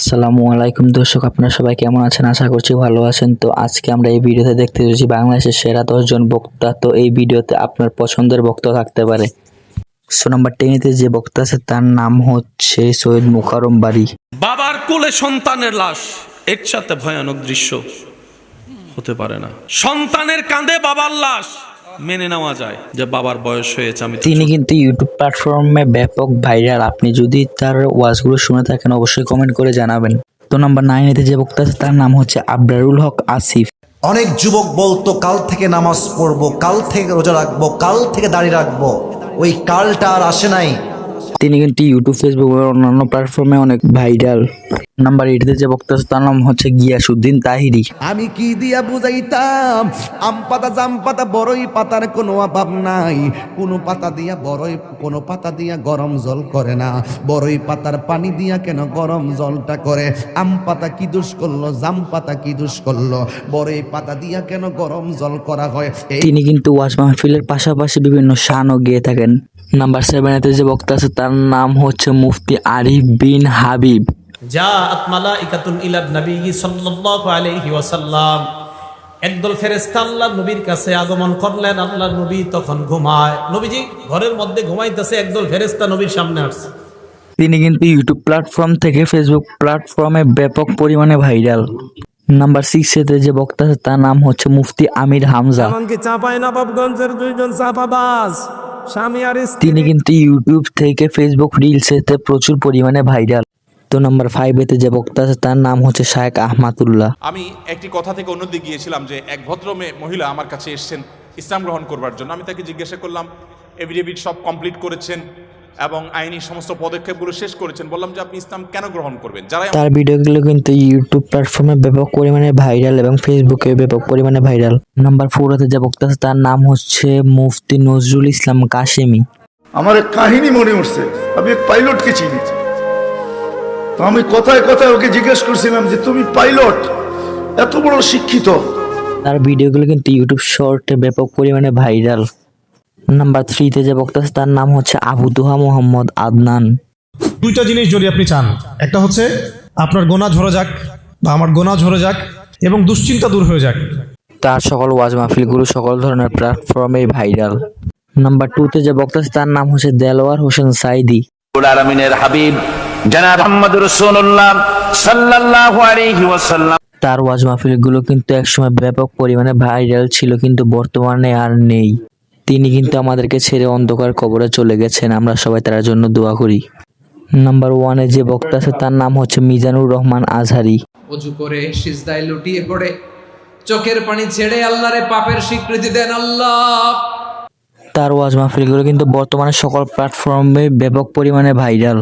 আসসালামু আলাইকুম দর্শক, আপনারা সবাই কেমন আছেন? আশা করছি ভালো আছেন। তো আজকে আমরা এই ভিডিওতে দেখতে চলেছি বাংলাদেশের সেরা 10 জন বক্তা। তো এই ভিডিওতে আপনার পছন্দের বক্তা থাকতে পারে। সো নাম্বার 10 যে বক্তা আছে তার নাম হচ্ছে সৈয়দ মুকাররম বারী। বাবার কোলে সন্তানের লাশ, এর সাথে ভয়ানক দৃশ্য হতে পারে না। সন্তানের কাঁধে বাবার লাশ মেনে নেওয়া যায় যে বাবার বয়স হয়েছে। তিনি কিন্তু ইউটিউব প্ল্যাটফর্মে ব্যাপক ভাইরাল। আপনি যদি তার ওয়াজগুলো শুনে থাকেন অবশ্যই কমেন্ট করে জানাবেন। তো নাম্বার 9 যে বক্তা আছে তার নাম হচ্ছে আবরারুল হক আসিফ। অনেক যুবক বলতো কাল থেকে নামাজ পড়বো, কাল থেকে রোজা রাখবো, কাল থেকে দাড়ি রাখবো, ওই কালটা আর আসে নাই। তিনি কিন্তু ইউটিউব, ফেসবুক এবং অন্যান্য প্ল্যাটফর্মে অনেক ভাইরাল। নাম্বার 8 যে বক্তা আছে তার নাম হচ্ছে গিয়াসউদ্দিন তাহিরি। আমি কি দিয়া বুঝাইতাম, আম পাতা জাম পাতা বড়ই পাতার কোনো অভাব নাই। কোনো পাতা দিয়া বড়ই, কোনো পাতা দিয়া গরম জল করে না, বড়ই পাতার পানি দিয়া কেন গরম জলটা করে। আম পাতা কি দোষ করলো, জাম পাতা কি দোষ করলো, বড়ই পাতা দিয়া কেন গরম জল করা হয়। তিনি কিন্তু ওয়াজ মাহফিলের পাশাপাশি বিভিন্ন শানও গেয়ে থাকেন। নাম্বার 7 যে বক্তা আছে তার নাম হচ্ছে মুফতি আরিফ বিন হাবিব। জাআত মালাইকাতুন ইলা নবী সাল্লাল্লাহু আলাইহি ওয়াসাল্লাম। একদল ফেরেশতা আল্লাহর নবীর কাছে আগমন করলেন। আল্লাহর নবী তখন ঘুমায়। নবীজি ঘরের মধ্যে ঘুমাইতেছে, একদল ফেরেশতা নবীর সামনে আসছে। তিনি কিন্তু ইউটিউব প্ল্যাটফর্ম থেকে ফেসবুক প্ল্যাটফর্মে ব্যাপক পরিমাণে ভাইরাল। নাম্বার 6 যে বক্তা আছে তার নাম হচ্ছে মুফতি আমির হামজা। এমনকি চাঁপাইনবাবগঞ্জের দুইজন চাপাবাজ স্বামী আর স্ত্রী। তিনি কিন্তু ইউটিউব থেকে ফেসবুক রিলসেতে প্রচুর পরিমাণে ভাইরাল। তো নাম্বার 5 যে বক্তা আছে তার নাম হচ্ছে শায়েখ আহমাদুল্লাহ। আমি একটি কথা থেকে অন্যদিকে গিয়েছিলাম যে এক ভদ্র মহিলা আমার কাছে এসেছেন ইসলাম গ্রহণ করবার জন্য। আমি তাকে জিজ্ঞাসা করলাম, এফিডেভিট সব কমপ্লিট করেছেন এবং আইনি সমস্ত পদক্ষেপগুলো শেষ করেছেন, বললাম যে আপনি ইসলাম কেন গ্রহণ করবেন? তার ভিডিওগুলো কিন্তু ইউটিউব প্ল্যাটফর্মে ব্যাপক পরিমাণে ভাইরাল এবং ফেসবুকে ব্যাপক পরিমাণে ভাইরাল। নাম্বার 4 যে বক্তা আছে তার নাম হচ্ছে মুফতি নজরুল ইসলাম কাশেমি। আমার এক কাহিনী মনে উঠছে, আমি এক পাইলটকে চিনি। তো আমি কথায় কথায় ওকে জিজ্ঞেস করছিলাম যে তুমি পাইলট, এত বড় শিক্ষিত। তার ভিডিওগুলো কিন্তু ইউটিউব শর্টে ব্যাপক পরিমাণে ভাইরাল। নাম্বার 3 যে বক্তা আছে তার নাম হচ্ছে আবু দুহা মোহাম্মদ আদনান। দুইটা জিনিস যদি আপনি চান, একটা হচ্ছে আপনার গোনা ঝরে যাক বা আমার গোনা ঝরে যাক এবং দুশ্চিন্তা দূর হয়ে যাক। তার সকল ওয়াজ মাহফিলগুলো সকল ধরনের প্ল্যাটফর্মে ভাইরাল। নাম্বার 2 যে বক্তা আছে তার নাম হচ্ছে দেলোয়ার হোসেন সাইদি। আলামিনের হাবিব জনাব মুহাম্মদুর রাসূলুল্লাহ সাল্লাল্লাহু আলাইহি ওয়াসাল্লাম। তার ওয়াজ মাহফিলগুলো কিন্তু একসময় ব্যাপক পরিমাণে ভাইরাল ছিল, কিন্তু বর্তমানে আর নেই। তিনি কিন্তু আমাদেরকে ছেড়ে অন্ধকার কবরে চলে গেছেন। আমরা সবাই তার জন্য দোয়া করি। নাম্বার 1 যে বক্তা আছে তার নাম হচ্ছে মিজানুর রহমান আজহারি। ওযু করে সিজদায় লুটিয়ে পড়ে চোখের পানি ছেড়ে আল্লাহরে পাপের স্বীকৃতি দেন আল্লাহ। তার ওয়াজ মাহফিলগুলো কিন্তু বর্তমানে সকল প্ল্যাটফর্মে ব্যাপক পরিমাণে ভাইরাল।